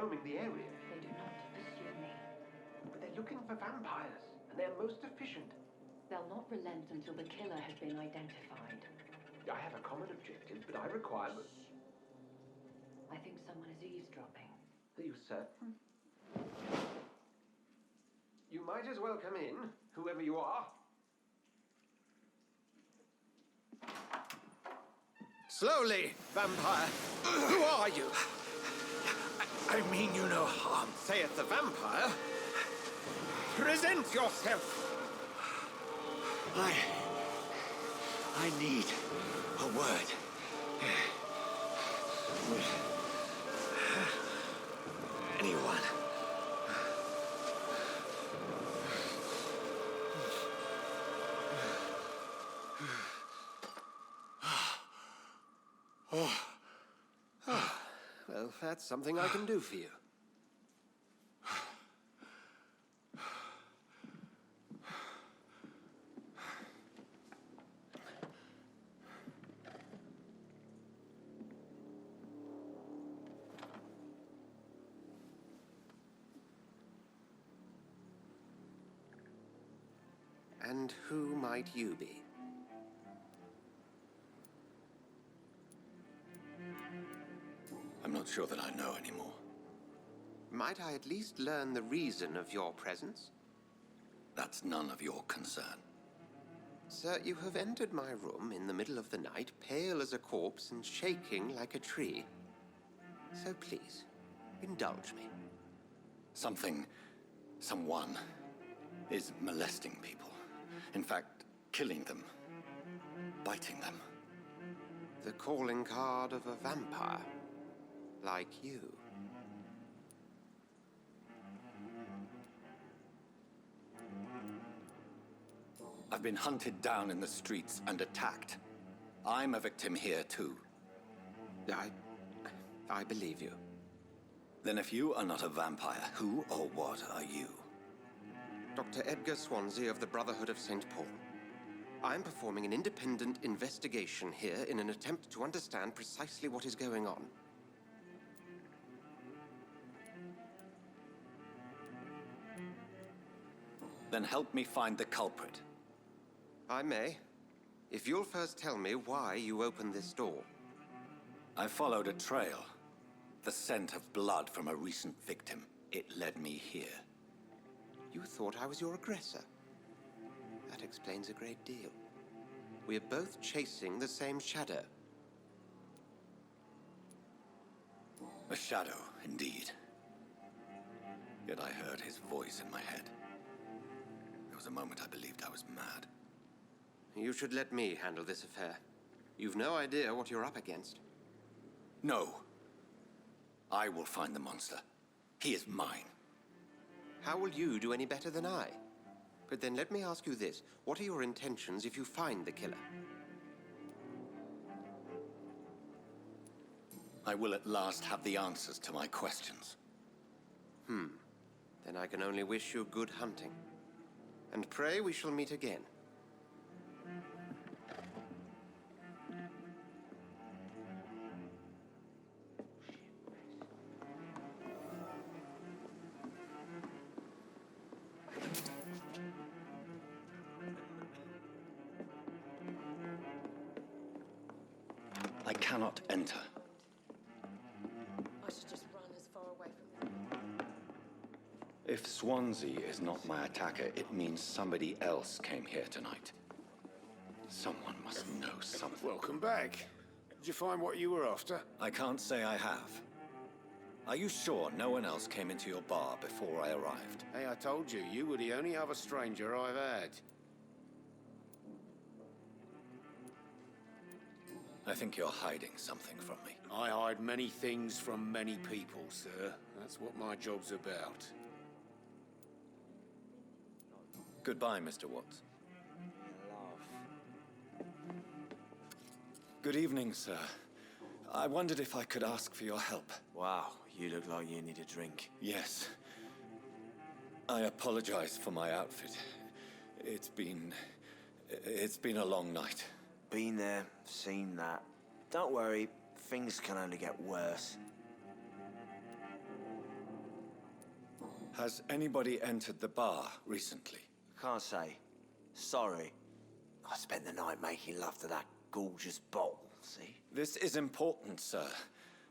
roaming the area. They do not pursue me. But they're looking for vampires, and they're most efficient. They'll not relent until the killer has been identified. I have a common objective, but I require... I think someone is eavesdropping. Are you certain? You might as well come in, whoever you are. Slowly, vampire. Who are you? I mean you no harm. Saith the vampire. Present yourself. I need a word. With anyone. Well, that's something I can do for you. And who might you be? I'm not sure that I know anymore. Might I at least learn the reason of your presence? That's none of your concern. Sir, you have entered my room in the middle of the night, pale as a corpse and shaking like a tree. So please, indulge me. Someone is molesting people. In fact, killing them. Biting them. The calling card of a vampire. Like you. I've been hunted down in the streets and attacked. I'm a victim here, too. I believe you. Then if you are not a vampire, who or what are you? Dr. Edgar Swansea of the Brotherhood of St. Paul. I'm performing an independent investigation here in an attempt to understand precisely what is going on. Then help me find the culprit. I may, if you'll first tell me why you opened this door. I followed a trail. The scent of blood from a recent victim. It led me here. You thought I was your aggressor. That explains a great deal. We're both chasing the same shadow. A shadow, indeed. Yet I heard his voice in my head. There was a moment I believed I was mad. You should let me handle this affair. You've no idea what you're up against. No. I will find the monster. He is mine. How will you do any better than I? But then let me ask you this. What are your intentions if you find the killer? I will at last have the answers to my questions. Then I can only wish you good hunting. And pray we shall meet again. I cannot enter. I should just run as far away from them. If Swansea is not my attacker, it means somebody else came here tonight. Someone must know something. Welcome back. Did you find what you were after? I can't say I have. Are you sure no one else came into your bar before I arrived? Hey, I told you, you were the only other stranger I've had. I think you're hiding something from me. I hide many things from many people, sir. That's what my job's about. Goodbye, Mr. Watts. Good evening, sir. I wondered if I could ask for your help. Wow, you look like you need a drink. Yes. I apologize for my outfit. It's been a long night. Been there, seen that. Don't worry, things can only get worse. Has anybody entered the bar recently? Can't say. Sorry. I spent the night making love to that gorgeous bottle, see? This is important, sir.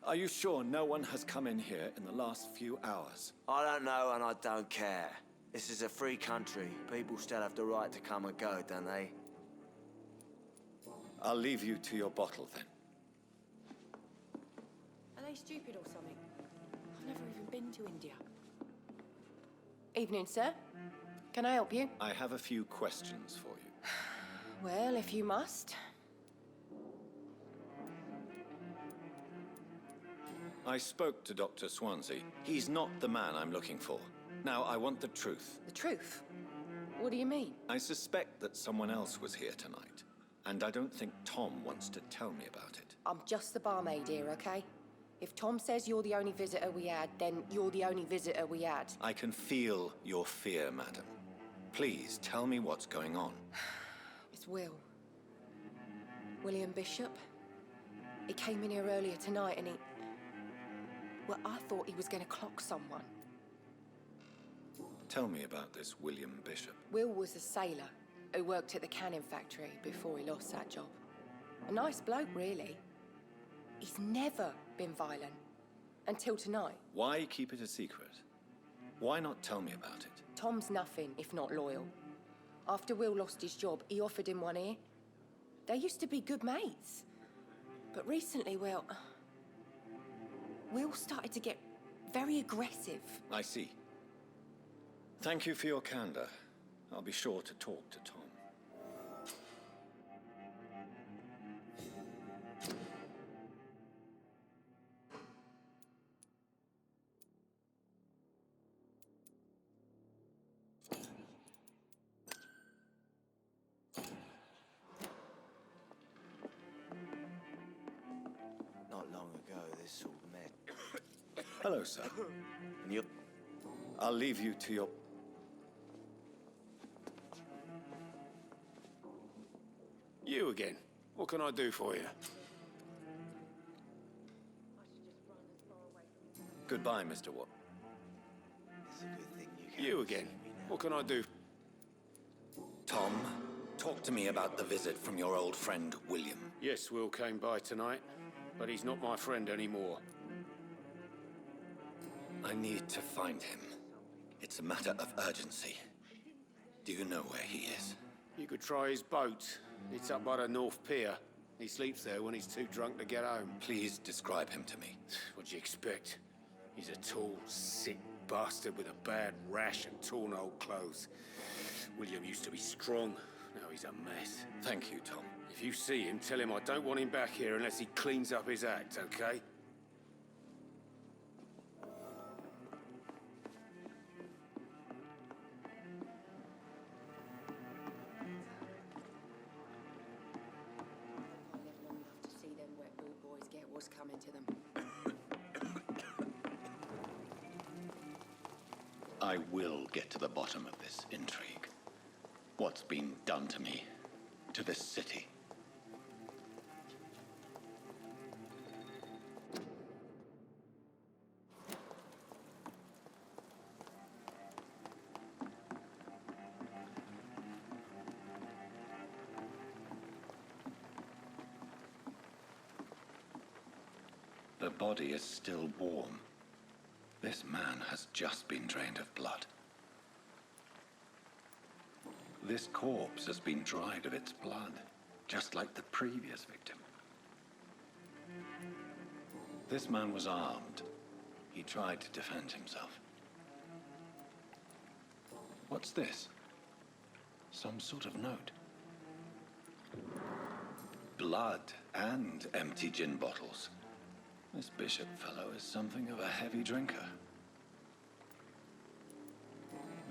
Are you sure no one has come in here in the last few hours? I don't know and I don't care. This is a free country. People still have the right to come and go, don't they? I'll leave you to your bottle then. Are they stupid or something? I've never even been to India. Evening, sir. Can I help you? I have a few questions for you. Well, if you must. I spoke to Dr. Swansea. He's not the man I'm looking for. Now, I want the truth. The truth? What do you mean? I suspect that someone else was here tonight, and I don't think Tom wants to tell me about it. I'm just the barmaid here, okay? If Tom says you're the only visitor we had, then you're the only visitor we had. I can feel your fear, madam. Please, tell me what's going on. It's Will. William Bishop. He came in here earlier tonight and he... Well, I thought he was going to clock someone. Tell me about this William Bishop. Will was a sailor who worked at the canning factory before he lost that job. A nice bloke, really. He's never been violent. Until tonight. Why keep it a secret? Why not tell me about it? Tom's nothing if not loyal. After Will lost his job, he offered him one ear. They used to be good mates. But recently, well... Will started to get very aggressive. I see. Thank you for your candor. I'll be sure to talk to Tom. Not long ago, this all met. Hello, sir. And you... I'll leave you to your... You again. What can I do for you? Goodbye, Mr. Watt. It's a good thing you came You to again. see me now. What can I do? Tom, talk to me about the visit from your old friend, William. Yes, Will came by tonight, but he's not my friend anymore. I need to find him. It's a matter of urgency. Do you know where he is? You could try his boat. It's up by the North Pier. He sleeps there when he's too drunk to get home. Please describe him to me. What'd you expect? He's a tall, sick bastard with a bad rash and torn old clothes. William used to be strong. Now he's a mess. Thank you, Tom. If you see him, tell him I don't want him back here unless he cleans up his act, okay? I live long enough to see them wet boot boys get what's coming to them. I will get to the bottom of this intrigue. What's been done to me, to this city. The body is still warm. This man has just been drained of blood. This corpse has been dried of its blood, just like the previous victim. This man was armed. He tried to defend himself. What's this? Some sort of note. Blood and empty gin bottles. This Bishop fellow is something of a heavy drinker.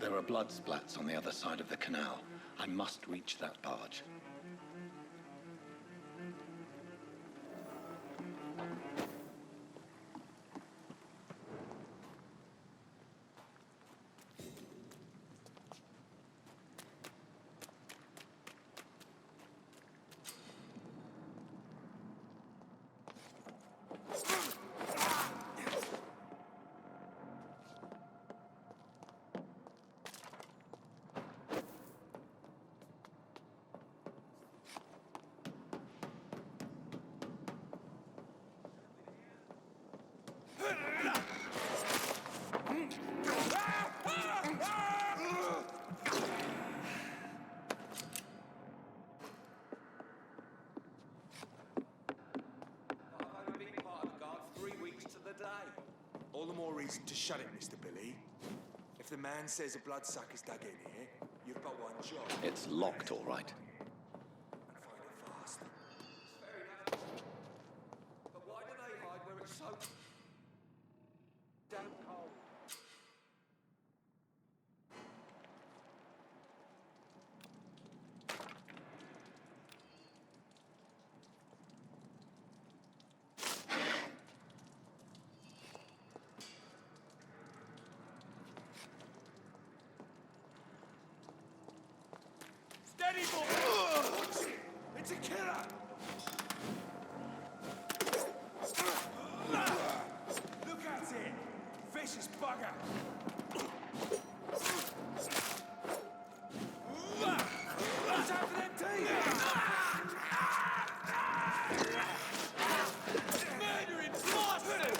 There are blood splats on the other side of the canal. I must reach that barge. reason to shut it, Mr. Billy. If the man says a bloodsucker's dug in here, you've got one job. It's locked, all right. And find it fast. Fair enough. But why do they hide where it's so damn cold? Steady, boy! It's a killer! Look at it! Vicious bugger! What's happening to you? Murdering bastard!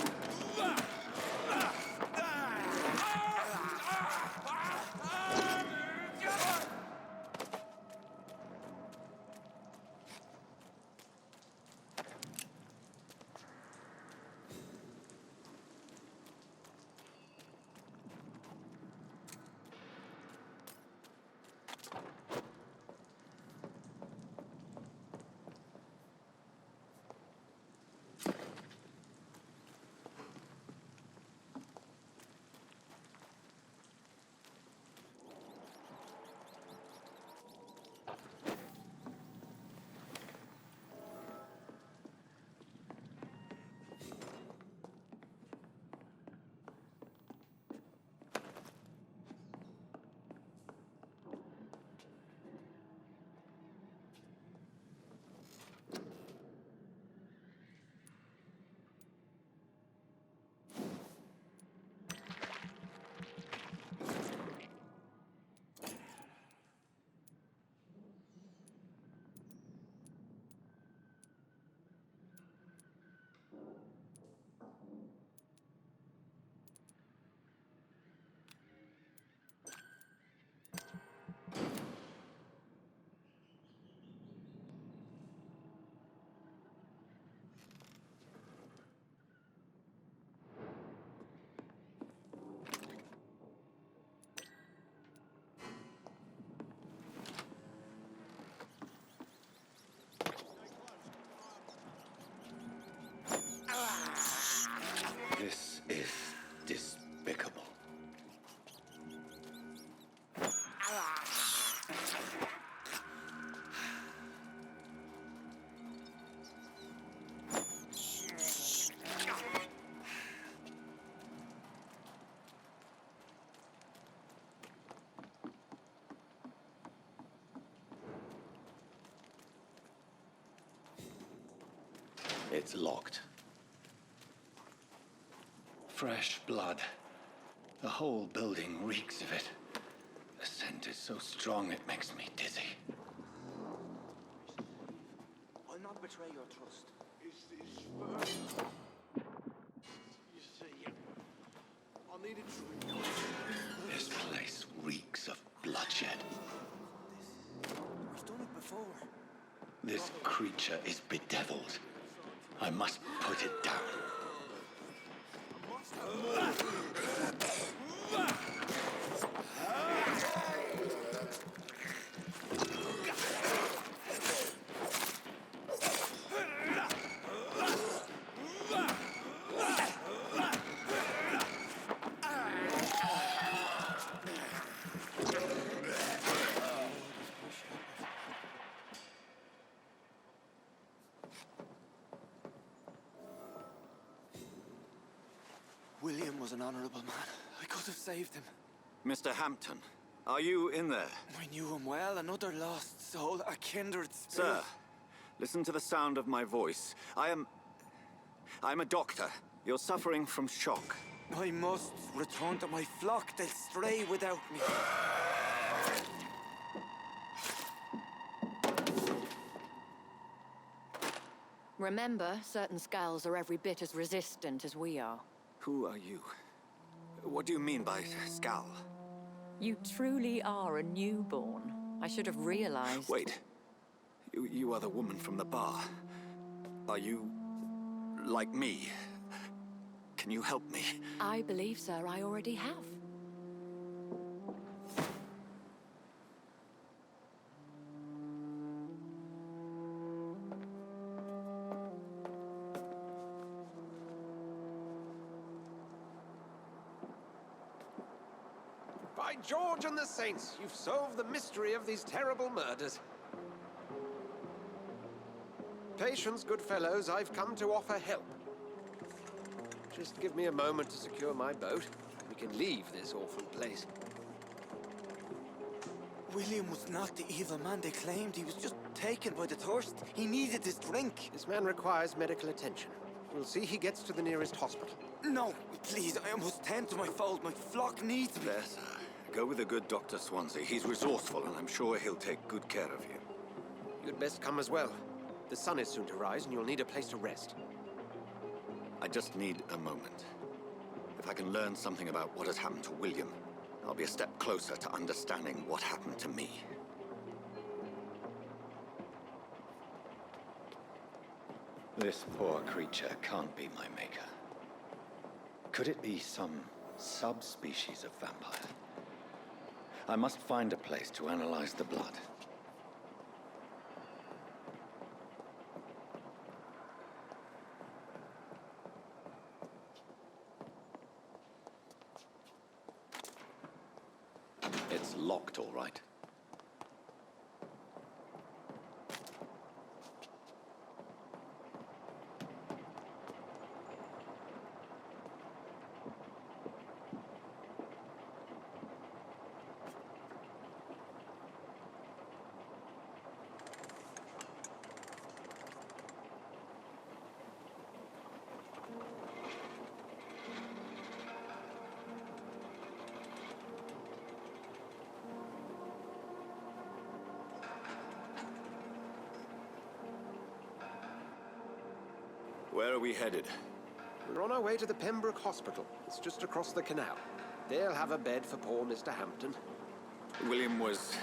This is despicable. It's locked. Fresh blood. The whole building reeks of it. The scent is so strong it makes me dizzy. I'll not betray your trust. Is this first? You see, I needed to... This place reeks of bloodshed. We've done it before. This creature is bedeviled. I must put it down. William was an honourable man. I could have saved him. Mr. Hampton, are you in there? I knew him well, another lost soul, a kindred spirit. Sir, listen to the sound of my voice. I'm a doctor. You're suffering from shock. I must return to my flock. They'll stray without me. Remember, certain skulls are every bit as resistant as we are. Who are you? What do you mean by scowl? You truly are a newborn. I should have realized. Wait. You are the woman from the bar. Are you... like me? Can you help me? I believe, sir, I already have. By George and the Saints, you've solved the mystery of these terrible murders. Patience, good fellows, I've come to offer help. Just give me a moment to secure my boat. We can leave this awful place. William was not the evil man they claimed. He was just taken by the thirst. He needed his drink. This man requires medical attention. We'll see he gets to the nearest hospital. No, please, I must tend to my fold. My flock needs me. There, sir. Go with the good Dr. Swansea. He's resourceful, and I'm sure he'll take good care of you. You'd best come as well. The sun is soon to rise, and you'll need a place to rest. I just need a moment. If I can learn something about what has happened to William, I'll be a step closer to understanding what happened to me. This poor creature can't be my maker. Could it be some subspecies of vampire? I must find a place to analyze the blood. It's locked, all right. Where are we headed? We're on our way to the Pembroke Hospital. It's just across the canal. They'll have a bed for poor Mr. Hampton. William was...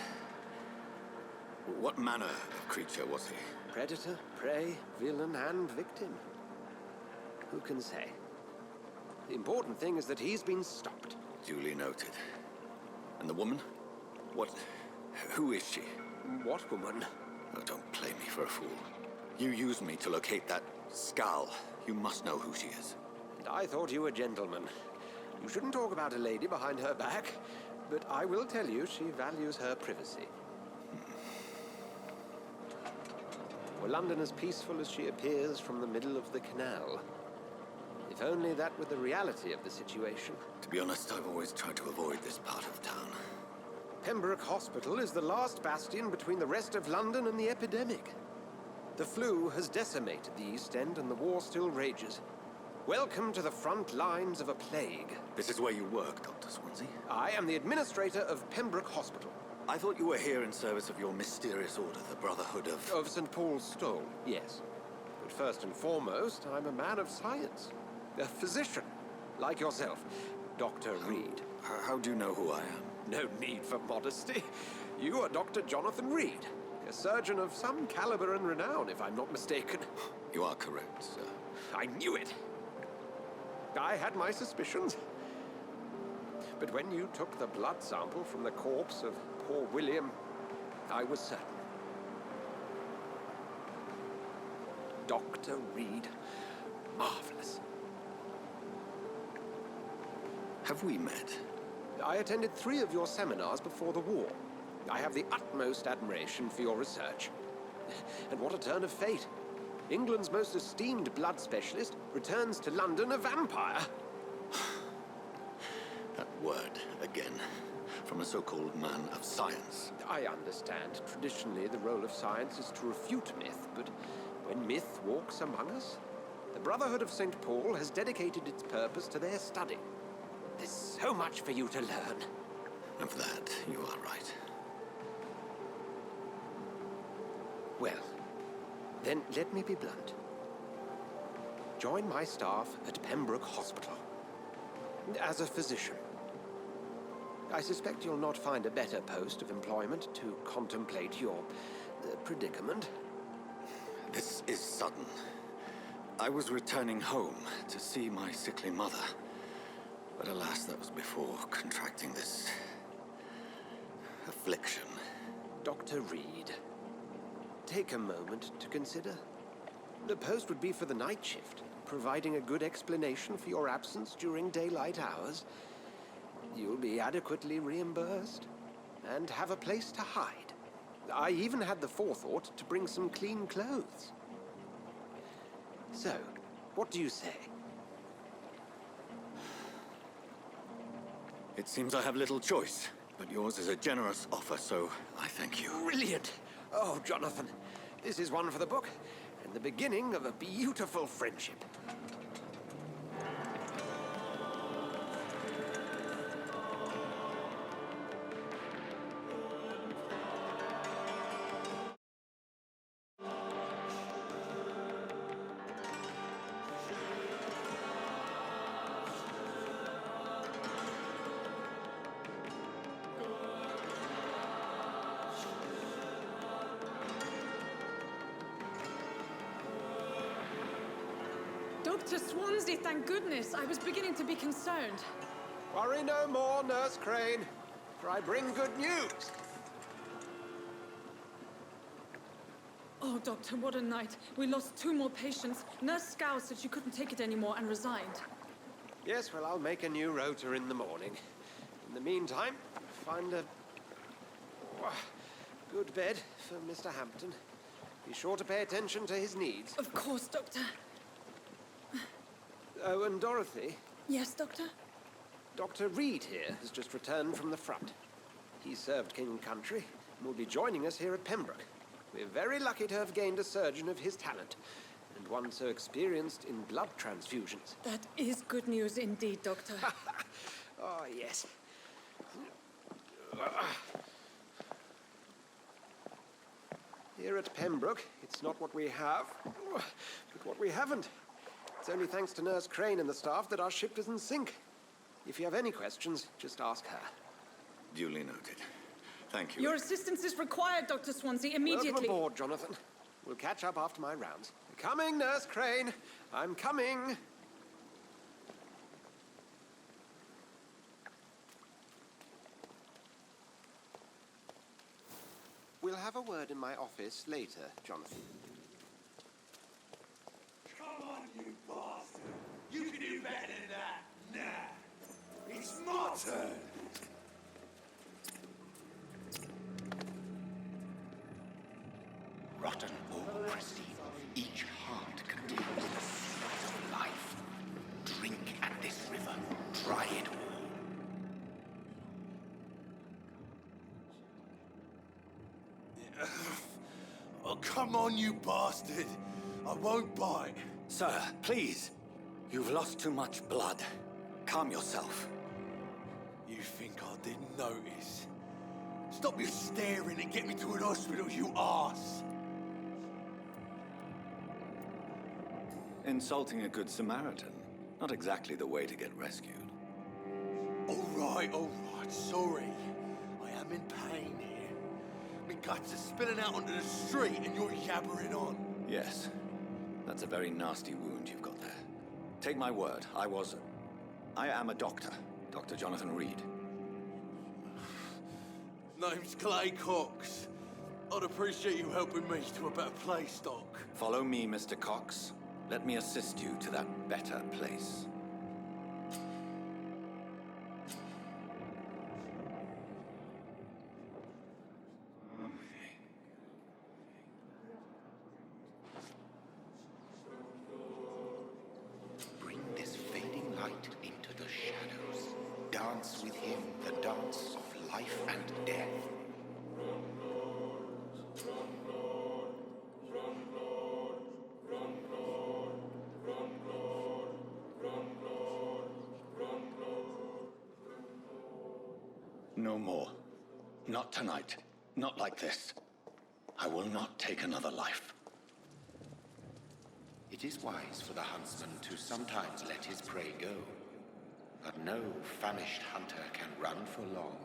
What manner of creature was he? Predator, prey, villain, and victim. Who can say? The important thing is that he's been stopped. Duly noted. And the woman? What... Who is she? What woman? Oh, don't play me for a fool. You used me to locate that skull. You must know who she is. And I thought you a gentleman. You shouldn't talk about a lady behind her back, but I will tell you she values her privacy. Were London as peaceful as she appears from the middle of the canal? If only that were the reality of the situation. To be honest, I've always tried to avoid this part of town. Pembroke Hospital is the last bastion between the rest of London and the epidemic. The flu has decimated the East End and the war still rages. Welcome to the front lines of a plague. This is where you work, Dr. Swansea? I am the administrator of Pembroke Hospital. I thought you were here in service of your mysterious order, the Brotherhood of... Of St. Paul's Stole, yes. But first and foremost, I'm a man of science. A physician, like yourself, Dr. Reed. How do you know who I am? No need for modesty. You are Dr. Jonathan Reed, a surgeon of some caliber and renown, if I'm not mistaken. You are correct, sir. I knew it. I had my suspicions. But when you took the blood sample from the corpse of poor William, I was certain. Dr. Reed. Marvelous. Have we met? I attended 3 of your seminars before the war. I have the utmost admiration for your research. And what a turn of fate. England's most esteemed blood specialist returns to London a vampire. That word, again. From a so-called man of science. I understand. Traditionally, the role of science is to refute myth, but when myth walks among us, the Brotherhood of St. Paul has dedicated its purpose to their study. There's so much for you to learn. Of that, you are right. Well, then let me be blunt. Join my staff at Pembroke Hospital. As a physician. I suspect you'll not find a better post of employment to contemplate your predicament. This is sudden. I was returning home to see my sickly mother. But alas, that was before contracting this affliction. Dr. Reed, take a moment to consider. The post would be for the night shift, providing a good explanation for your absence during daylight hours. You'll be adequately reimbursed and have a place to hide. I even had the forethought to bring some clean clothes. So, what do you say? It seems I have little choice, but yours is a generous offer, so I thank you. Brilliant! Oh, Jonathan, this is one for the book, and the beginning of a beautiful friendship. Dr. Swansea, thank goodness. I was beginning to be concerned. Worry no more, Nurse Crane, for I bring good news. Oh, Doctor, what a night. We lost 2 more patients. Nurse Scow said she couldn't take it anymore and resigned. Yes, well, I'll make a new rota in the morning. In the meantime, find a good bed for Mr. Hampton. Be sure to pay attention to his needs. Of course, Doctor. Oh, and Dorothy, Yes, Doctor? Dr. Reed here has just returned from the front. He served King and Country and will be joining us here at Pembroke. We're very lucky to have gained a surgeon of his talent, and one so experienced in blood transfusions. That is good news indeed, Doctor. Oh, yes. Here at Pembroke, it's not what we have, but what we haven't. It's only thanks to Nurse Crane and the staff that our ship doesn't sink. If you have any questions, just ask her. Duly noted. Thank you. Your assistance is required, Dr. Swansea, immediately. Welcome aboard, Jonathan. We'll catch up after my rounds. Coming, Nurse Crane. I'm coming. We'll have a word in my office later, Jonathan. Come on, you bastard! You can do better than that! Nah! It's my turn! Rotten or pristine, each heart contains the seeds of life. Drink at this river, try it all. Oh, come on, you bastard! I won't bite. Sir, please. You've lost too much blood. Calm yourself. You think I didn't notice? Stop your staring and get me to an hospital, you arse! Insulting a good Samaritan. Not exactly the way to get rescued. All right, sorry. I am in pain here. My guts are spilling out onto the street and you're yabbering on. Yes. That's a very nasty wound you've got there. Take my word, I am a doctor. Dr. Jonathan Reed. Name's Clay Cox. I'd appreciate you helping me to a better place, Doc. Follow me, Mr. Cox. Let me assist you to that better place. Bring this fading light into the shadows. Dance with him the dance of life and death. No more. Not tonight. Not like this. I will not take another life. It is wise for the huntsman to sometimes let his prey go, but no famished hunter can run for long.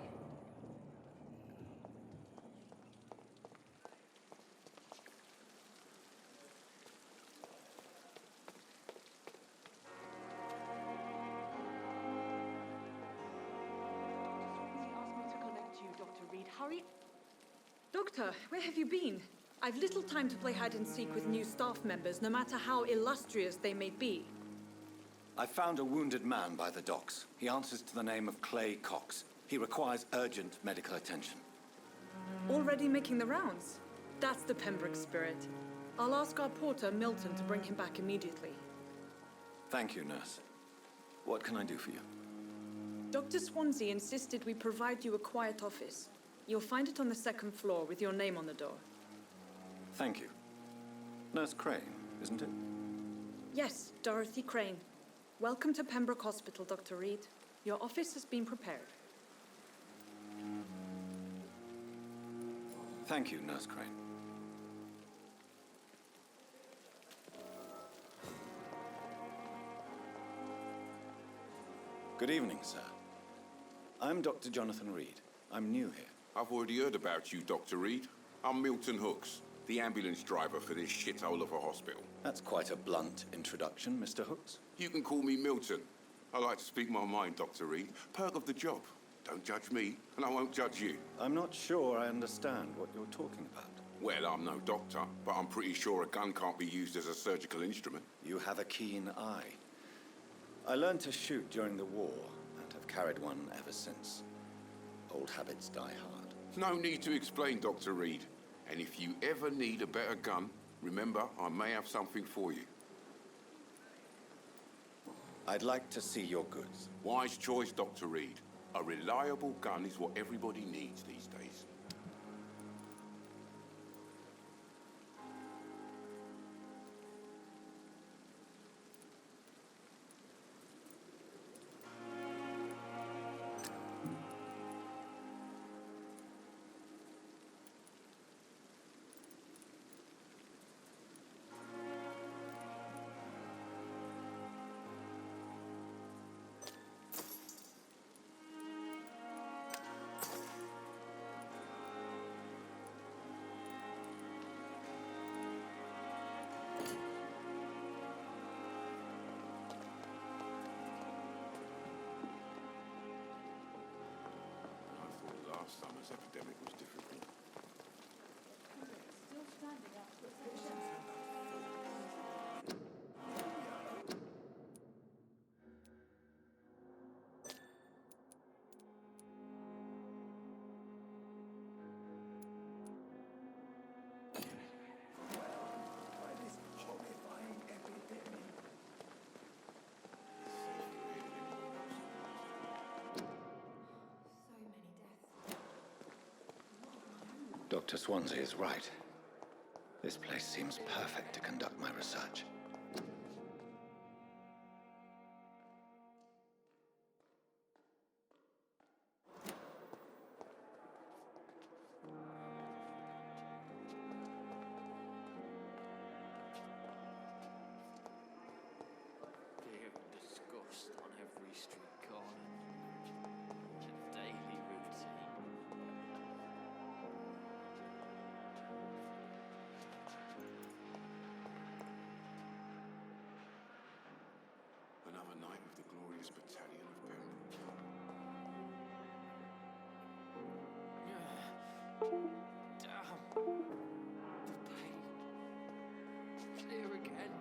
hurry. Doctor, where have you been? I've little time to play hide and seek with new staff members, no matter how illustrious they may be. I found a wounded man by the docks. He answers to the name of Clay Cox. He requires urgent medical attention. Already making the rounds? That's the Pembroke spirit. I'll ask our porter, Milton, to bring him back immediately. Thank you, nurse. What can I do for you? Dr. Swansea insisted we provide you a quiet office. You'll find it on the second floor with your name on the door. Thank you. Nurse Crane, isn't it? Yes, Dorothy Crane. Welcome to Pembroke Hospital, Dr. Reed. Your office has been prepared. Thank you, Nurse Crane. Good evening, sir. I'm Dr. Jonathan Reed. I'm new here. I've already heard about you, Dr. Reed. I'm Milton Hooks, the ambulance driver for this shithole of a hospital. That's quite a blunt introduction, Mr. Hooks. You can call me Milton. I like to speak my mind, Dr. Reed. Perk of the job. Don't judge me, and I won't judge you. I'm not sure I understand what you're talking about. Well, I'm no doctor, but I'm pretty sure a gun can't be used as a surgical instrument. You have a keen eye. I learned to shoot during the war, and have carried one ever since. Old habits die hard. No need to explain, Dr. Reed. And if you ever need a better gun, remember, I may have something for you. I'd like to see your goods. Wise choice, Dr. Reed. A reliable gun is what everybody needs these days. Last summer's epidemic was difficult. Dr. Swansea is right. This place seems perfect to conduct my research. Fear and disgust on every street corner. A daily routine. Another night with the glorious battalion of Pembroke. Damn. The pain. Clear again.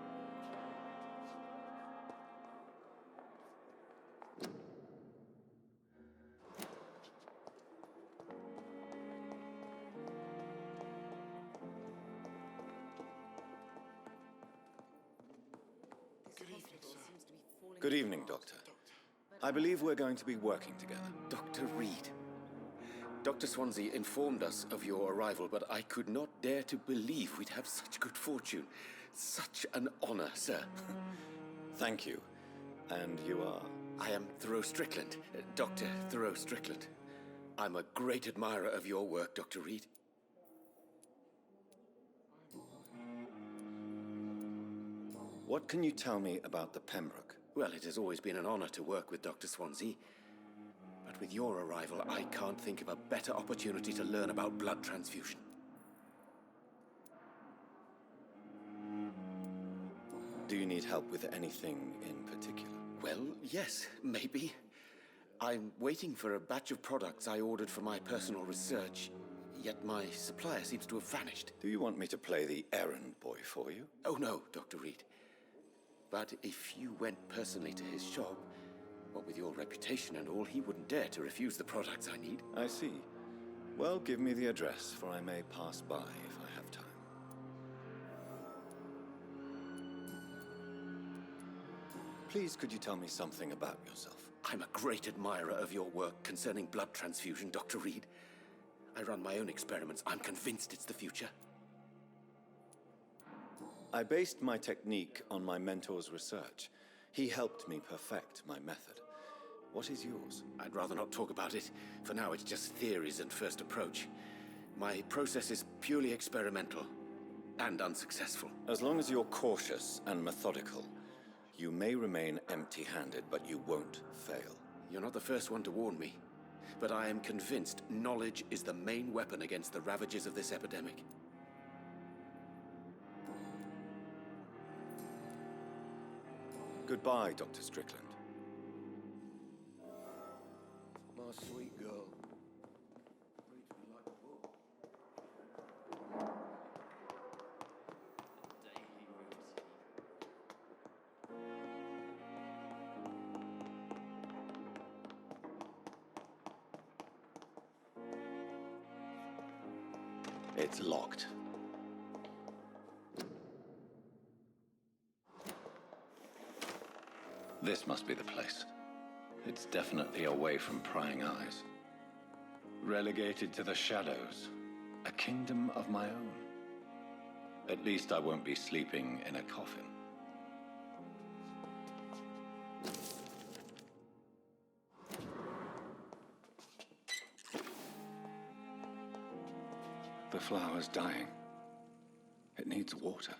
Good evening, Doctor. I believe we're going to be working together. Dr. Reed. Dr. Swansea informed us of your arrival, but I could not dare to believe we'd have such good fortune. Such an honor, sir. Thank you. And you are? I am Thoreau Strickland, Dr. Thoreau Strickland. I'm a great admirer of your work, Dr. Reed. What can you tell me about the Pembroke? Well, it has always been an honor to work with Dr. Swansea. But with your arrival, I can't think of a better opportunity to learn about blood transfusion. Do you need help with anything in particular? Well, yes, maybe. I'm waiting for a batch of products I ordered for my personal research, yet my supplier seems to have vanished. Do you want me to play the errand boy for you? Oh no, Dr. Reed. But if you went personally to his shop, what with your reputation and all, he wouldn't dare to refuse the products I need. I see. Well, give me the address, for I may pass by if I have time. Please, could you tell me something about yourself? I'm a great admirer of your work concerning blood transfusion, Dr. Reed. I run my own experiments. I'm convinced it's the future. I based my technique on my mentor's research. He helped me perfect my method. What is yours? I'd rather not talk about it. For now, it's just theories and first approach. My process is purely experimental and unsuccessful. As long as you're cautious and methodical, you may remain empty-handed, but you won't fail. You're not the first one to warn me, but I am convinced knowledge is the main weapon against the ravages of this epidemic. Goodbye, Dr. Strickland. My sweet girl. It's locked. This must be the place. It's definitely away from prying eyes. Relegated to the shadows. A kingdom of my own. At least I won't be sleeping in a coffin. The flower's dying. It needs water.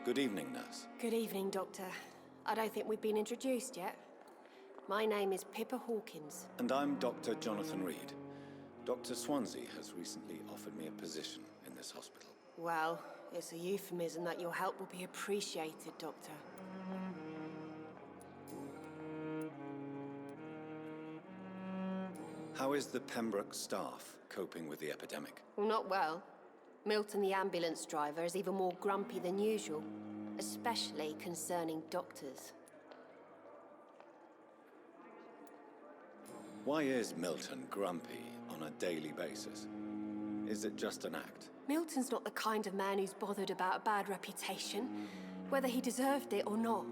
Good evening, nurse. Good evening, Doctor. I don't think we've been introduced yet. My name is Pippa Hawkins. And I'm Dr. Jonathan Reed. Dr. Swansea has recently offered me a position in this hospital. Well, it's a euphemism that your help will be appreciated, Doctor. How is the Pembroke staff coping with the epidemic? Well, not well. Milton, the ambulance driver, is even more grumpy than usual, especially concerning doctors. Why is Milton grumpy on a daily basis? Is it just an act? Milton's not the kind of man who's bothered about a bad reputation, whether he deserved it or not.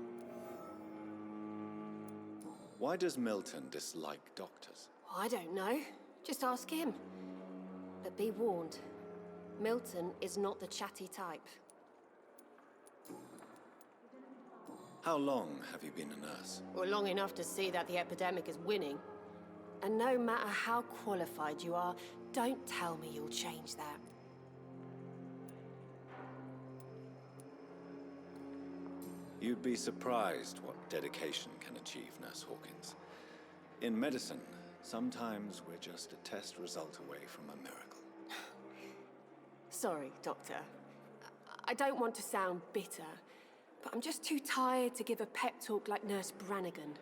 Why does Milton dislike doctors? I don't know. Just ask him. But be warned, Milton is not the chatty type. How long have you been a nurse? Well, long enough to see that the epidemic is winning. And no matter how qualified you are, don't tell me you'll change that. You'd be surprised what dedication can achieve, Nurse Hawkins. In medicine, sometimes we're just a test result away from a miracle. Sorry, Doctor. I don't want to sound bitter, but I'm just too tired to give a pep talk like Nurse Brannigan.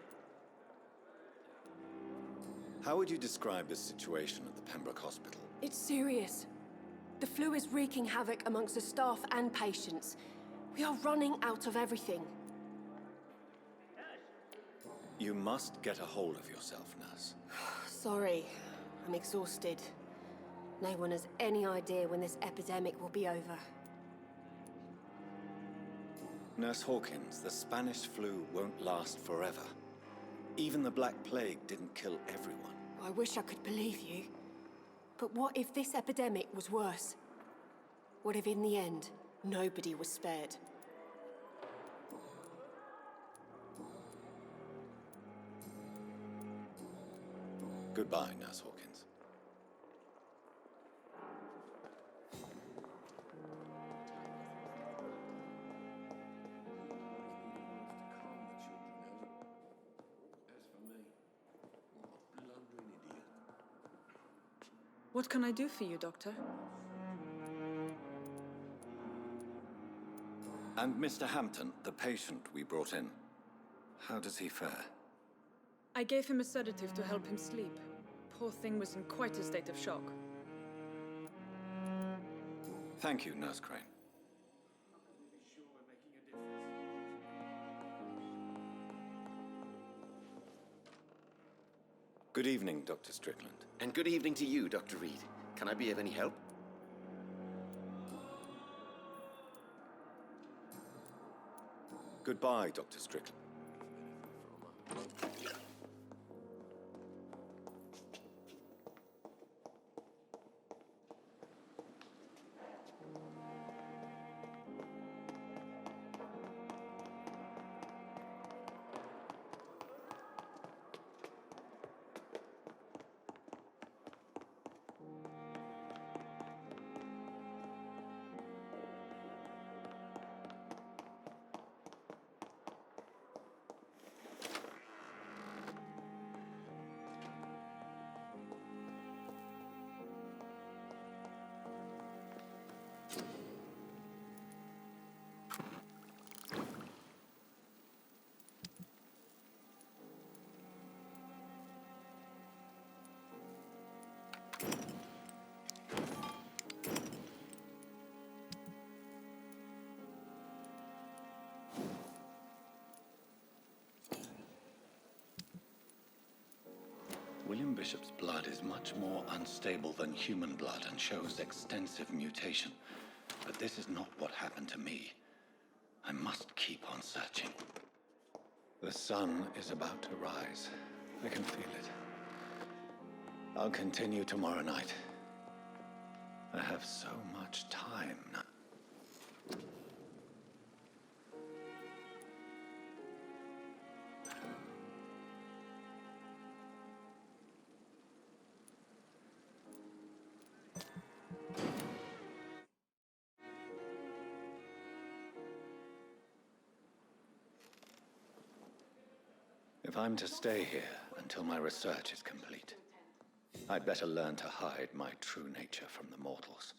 How would you describe the situation at the Pembroke Hospital? It's serious. The flu is wreaking havoc amongst the staff and patients. We are running out of everything. You must get a hold of yourself, Nurse. Sorry, I'm exhausted. No one has any idea when this epidemic will be over. Nurse Hawkins, the Spanish flu won't last forever. Even the Black Plague didn't kill everyone. I wish I could believe you. But what if this epidemic was worse? What if in the end, nobody was spared? Goodbye, Nurse Hawkins. What can I do for you, Doctor? And Mr. Hampton, the patient we brought in, how does he fare? I gave him a sedative to help him sleep. Poor thing was in quite a state of shock. Thank you, Nurse Crane. Good evening, Dr. Strickland. And good evening to you, Dr. Reed. Can I be of any help? Goodbye, Dr. Strickland. William Bishop's blood is much more unstable than human blood and shows extensive mutation. But this is not what happened to me. I must keep on searching. The sun is about to rise. I can feel it. I'll continue tomorrow night. I have so much time now. If I'm to stay here until my research is complete, I'd better learn to hide my true nature from the mortals.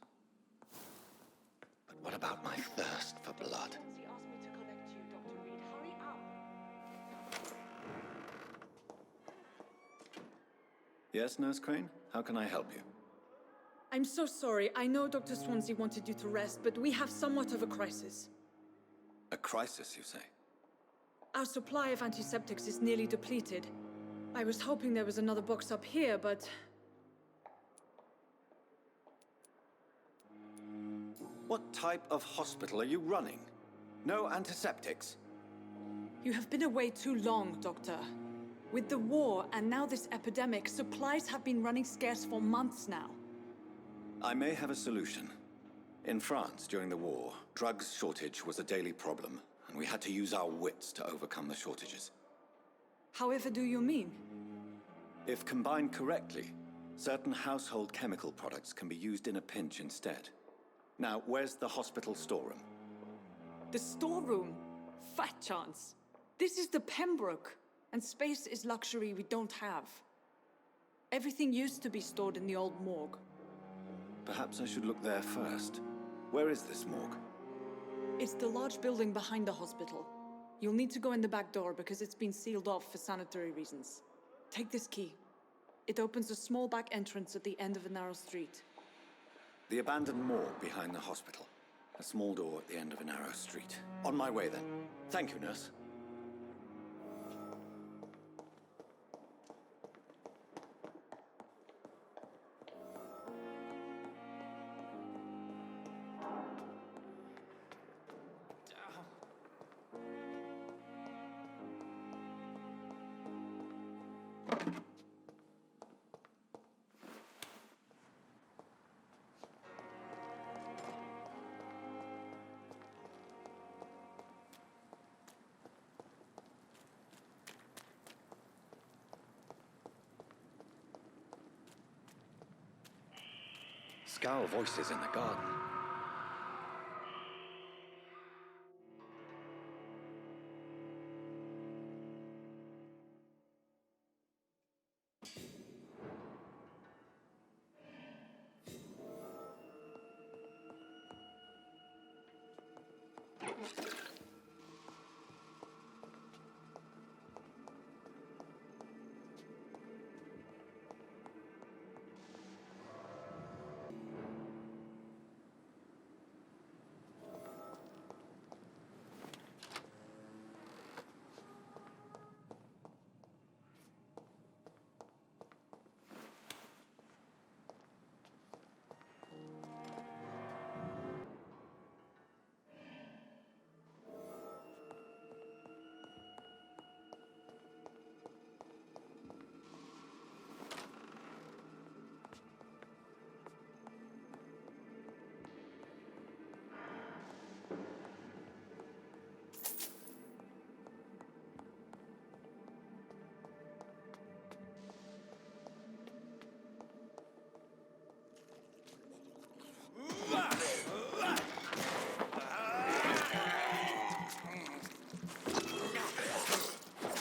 What about my thirst for blood? Swansea asked me to collect you, Dr. Reed. Hurry up. Yes, Nurse Crane? How can I help you? I'm so sorry. I know Dr. Swansea wanted you to rest, but we have somewhat of a crisis. A crisis, you say? Our supply of antiseptics is nearly depleted. I was hoping there was another box up here, but... What type of hospital are you running? No antiseptics? You have been away too long, Doctor. With the war and now this epidemic, supplies have been running scarce for months now. I may have a solution. In France, during the war, drugs shortage was a daily problem, and we had to use our wits to overcome the shortages. However do you mean? If combined correctly, certain household chemical products can be used in a pinch instead. Now, where's the hospital storeroom? The storeroom? Fat chance. This is the Pembroke, and space is luxury we don't have. Everything used to be stored in the old morgue. Perhaps I should look there first. Where is this morgue? It's the large building behind the hospital. You'll need to go in the back door because it's been sealed off for sanitary reasons. Take this key. It opens a small back entrance at the end of a narrow street. The abandoned morgue behind the hospital. A small door at the end of a narrow street. On my way, then. Thank you, nurse. Scowl voices in the garden.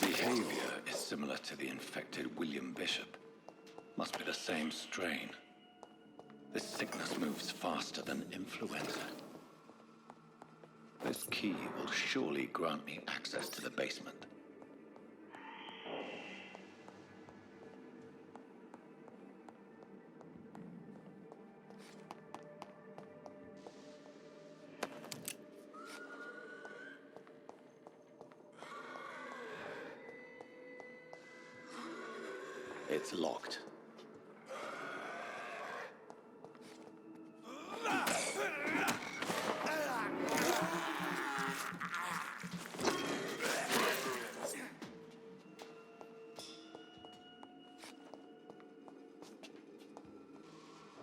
Behavior is similar to the infected William Bishop. Must be the same strain. This sickness moves faster than influenza. This key will surely grant me access to the basement. It's locked.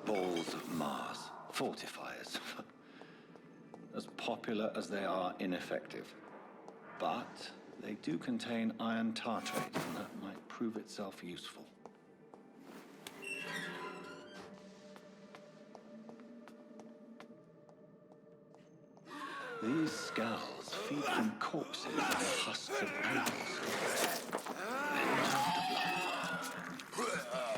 Balls of Mars, fortifiers. As popular as they are ineffective. But they do contain iron tartrate, and that might prove itself useful. These skulls feed from corpses and husks of animals. Then turn to blood.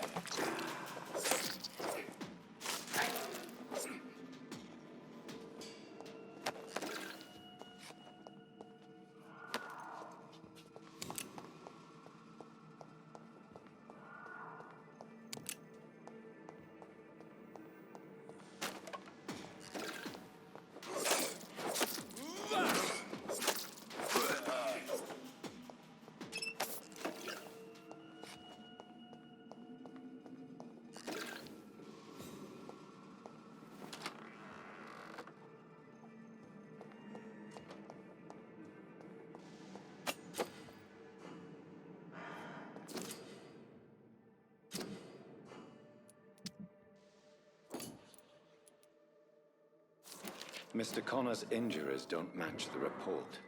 Mr. Connor's injuries don't match the report.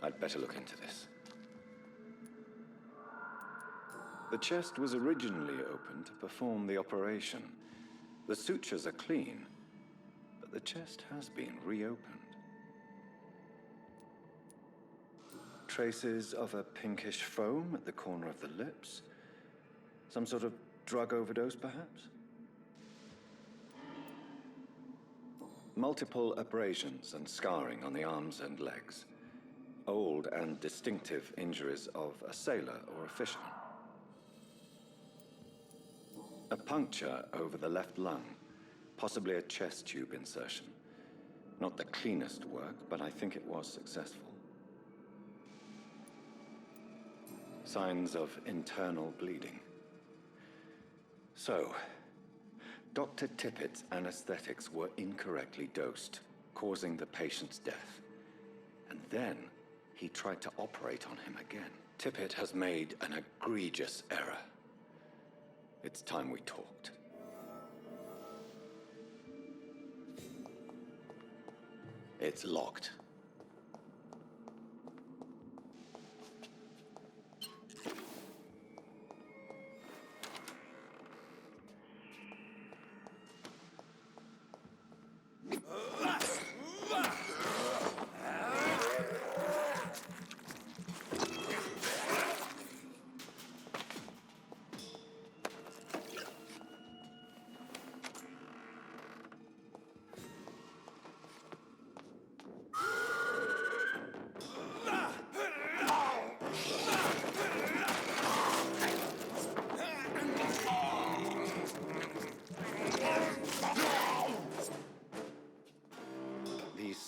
I'd better look into this. The chest was originally opened to perform the operation. The sutures are clean, but the chest has been reopened. Traces of a pinkish foam at the corner of the lips. Some sort of drug overdose, perhaps? Multiple abrasions and scarring on the arms and legs. Old and distinctive injuries of a sailor or a fisherman. A puncture over the left lung, possibly a chest tube insertion. Not the cleanest work, but I think it was successful. Signs of internal bleeding. So, Dr. Tippett's anesthetics were incorrectly dosed, causing the patient's death. And then he tried to operate on him again. Tippett has made an egregious error. It's time we talked. It's locked.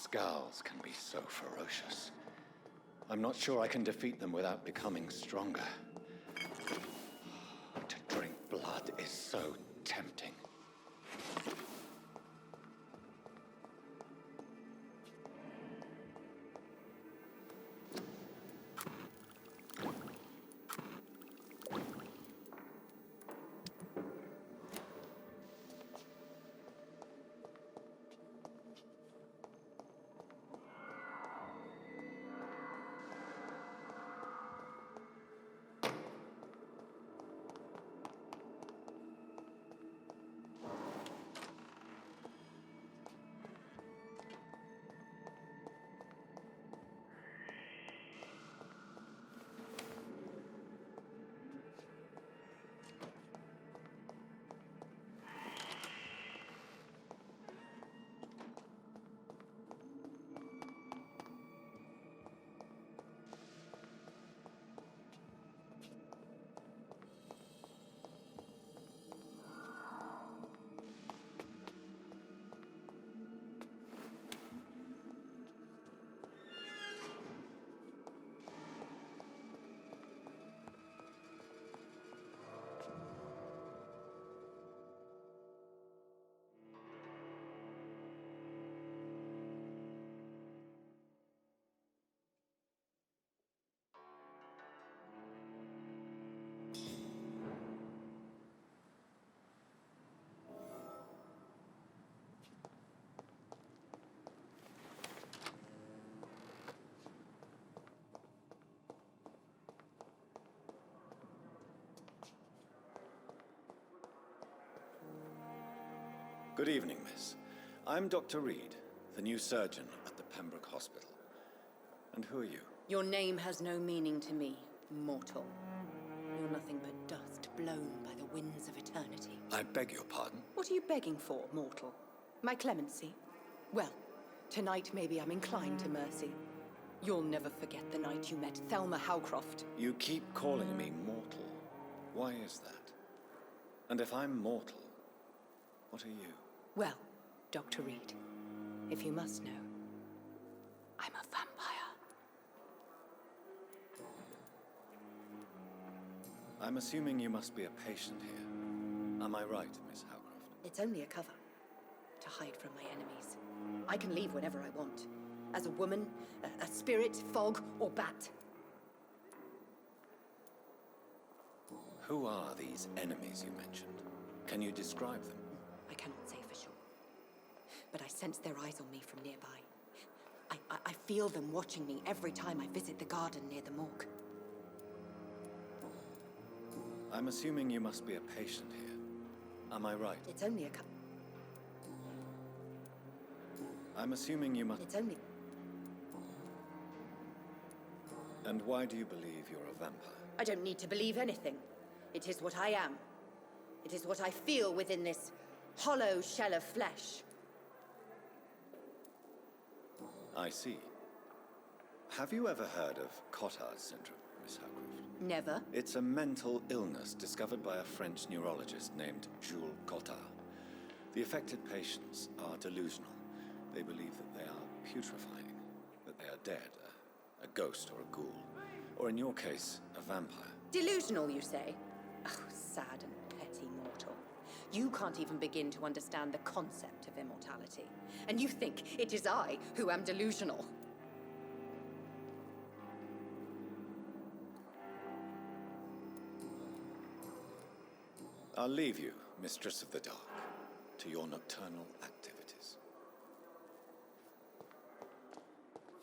Scowls can be so ferocious. I'm not sure I can defeat them without becoming stronger. To drink blood is so tempting. Good evening, miss. I'm Dr. Reed, the new surgeon at the Pembroke Hospital. And who are you? Your name has no meaning to me, mortal. You're nothing but dust blown by the winds of eternity. I beg your pardon? What are you begging for, mortal? My clemency? Well, tonight maybe I'm inclined to mercy. You'll never forget the night you met Thelma Howcroft. You keep calling me mortal. Why is that? And if I'm mortal, what are you? Well, Dr. Reed, if you must know, I'm a vampire. I'm assuming you must be a patient here. Am I right, Miss Howcroft? It's only a cover, to hide from my enemies. I can leave whenever I want. As a woman, a spirit, fog, or bat. Who are these enemies you mentioned? Can you describe them? I cannot say for sure. but I sense their eyes on me from nearby. I feel them watching me every time I visit the garden near the morgue. I'm assuming you must be a patient here. Am I right? It's only a I'm assuming you must... It's only... And why do you believe you're a vampire? I don't need to believe anything. It is what I am. It is what I feel within this hollow shell of flesh. I see. Have you ever heard of Cotard's syndrome, Miss Howcroft? Never. It's a mental illness discovered by a French neurologist named Jules Cotard. The affected patients are delusional. They believe that they are putrefying, that they are dead, a ghost or a ghoul, or in your case, a vampire. Delusional, you say? Oh, sad and petty mortal. You can't even begin to understand the concept of immortality. And you think it is I who am delusional. I'll leave you, Mistress of the Dark, to your nocturnal activities.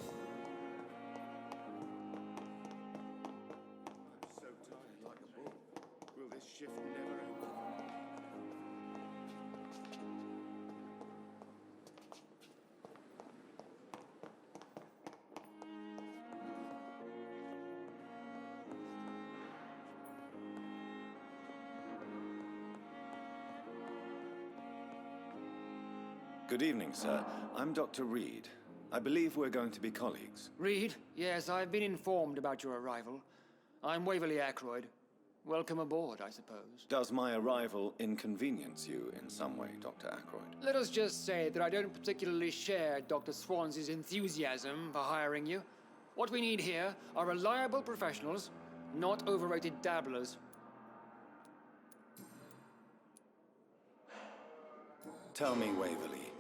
I'm so tired like a bull. Will this shift never end? Good evening, sir. I'm Dr. Reed. I believe we're going to be colleagues. Reed? Yes, I've been informed about your arrival. I'm Waverly Ackroyd. Welcome aboard, I suppose. Does my arrival inconvenience you in some way, Dr. Ackroyd? Let us just say that I don't particularly share Dr. Swansey's enthusiasm for hiring you. What we need here are reliable professionals, not overrated dabblers. Tell me, Waverly,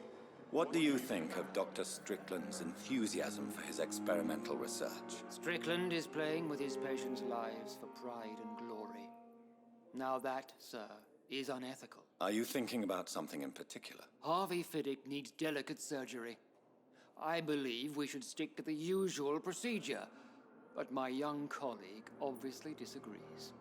what do you think of Dr. Strickland's enthusiasm for his experimental research? Strickland is playing with his patients' lives for pride and glory. Now that, sir, is unethical. Are you thinking about something in particular? Harvey Fiddick needs delicate surgery. I believe we should stick to the usual procedure, but my young colleague obviously disagrees.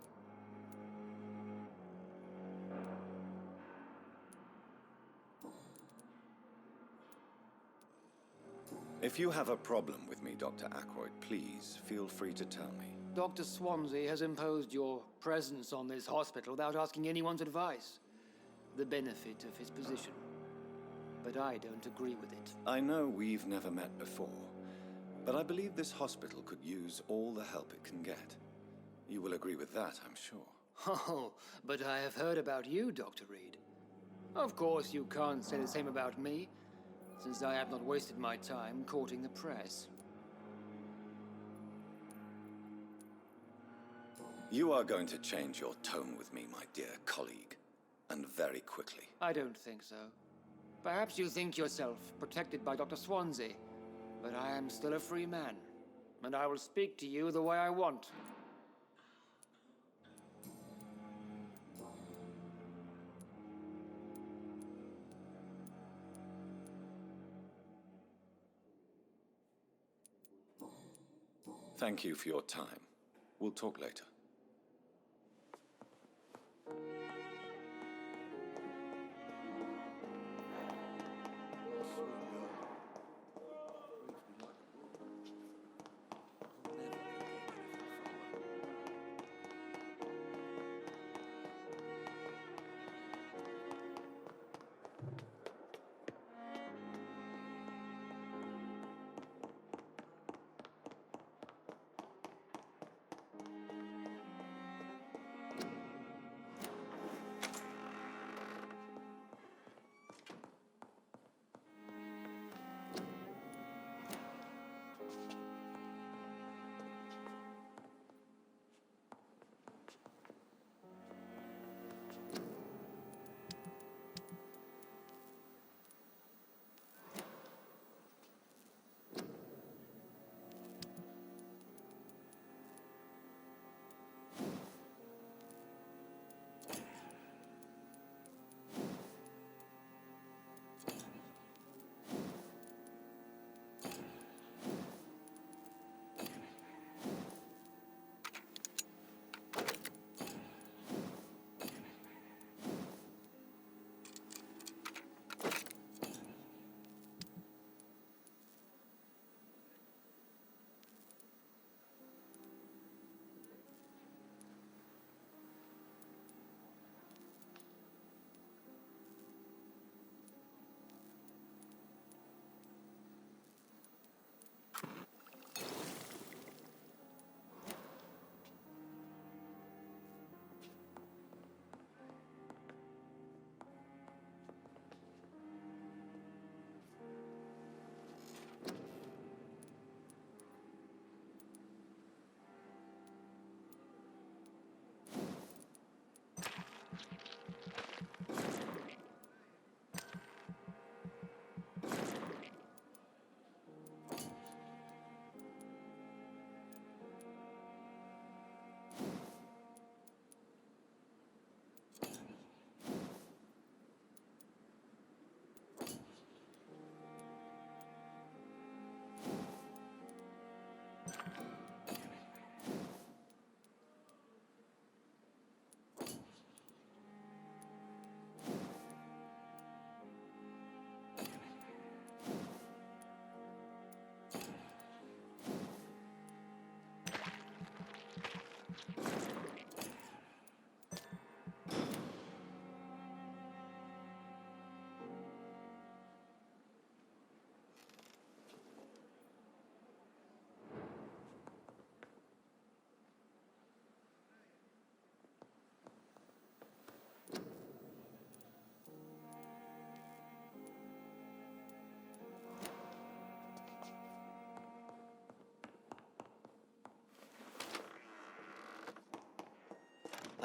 If you have a problem with me, Dr. Ackroyd, please feel free to tell me. Dr. Swansea has imposed your presence on this hospital without asking anyone's advice. The benefit of his position. But I don't agree with it. I know we've never met before, but I believe this hospital could use all the help it can get. You will agree with that, I'm sure. Oh, but I have heard about you, Dr. Reed. Of course, you can't say the same about me, since I have not wasted my time courting the press. You are going to change your tone with me, my dear colleague, and very quickly. I don't think so. Perhaps you think yourself protected by Dr. Swansea, but I am still a free man, and I will speak to you the way I want. Thank you for your time. We'll talk later.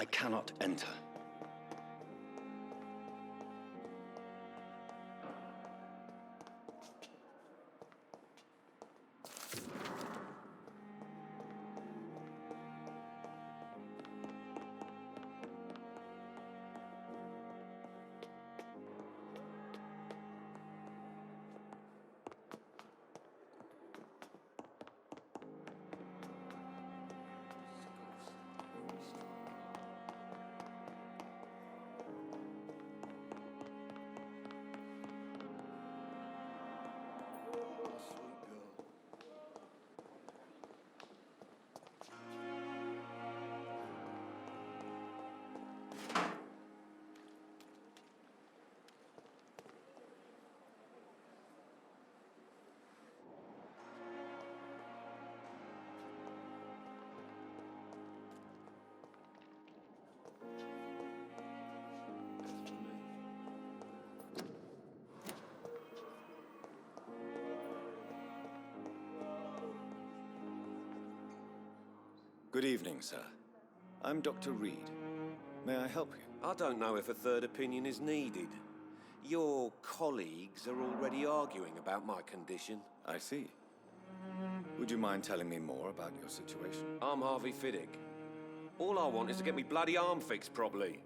I cannot enter. Good evening, sir. I'm Dr. Reed. May I help you? I don't know if a third opinion is needed. Your colleagues are already arguing about my condition. I see. Would you mind telling me more about your situation? I'm Harvey Fiddick. All I want is to get me bloody arm fixed properly.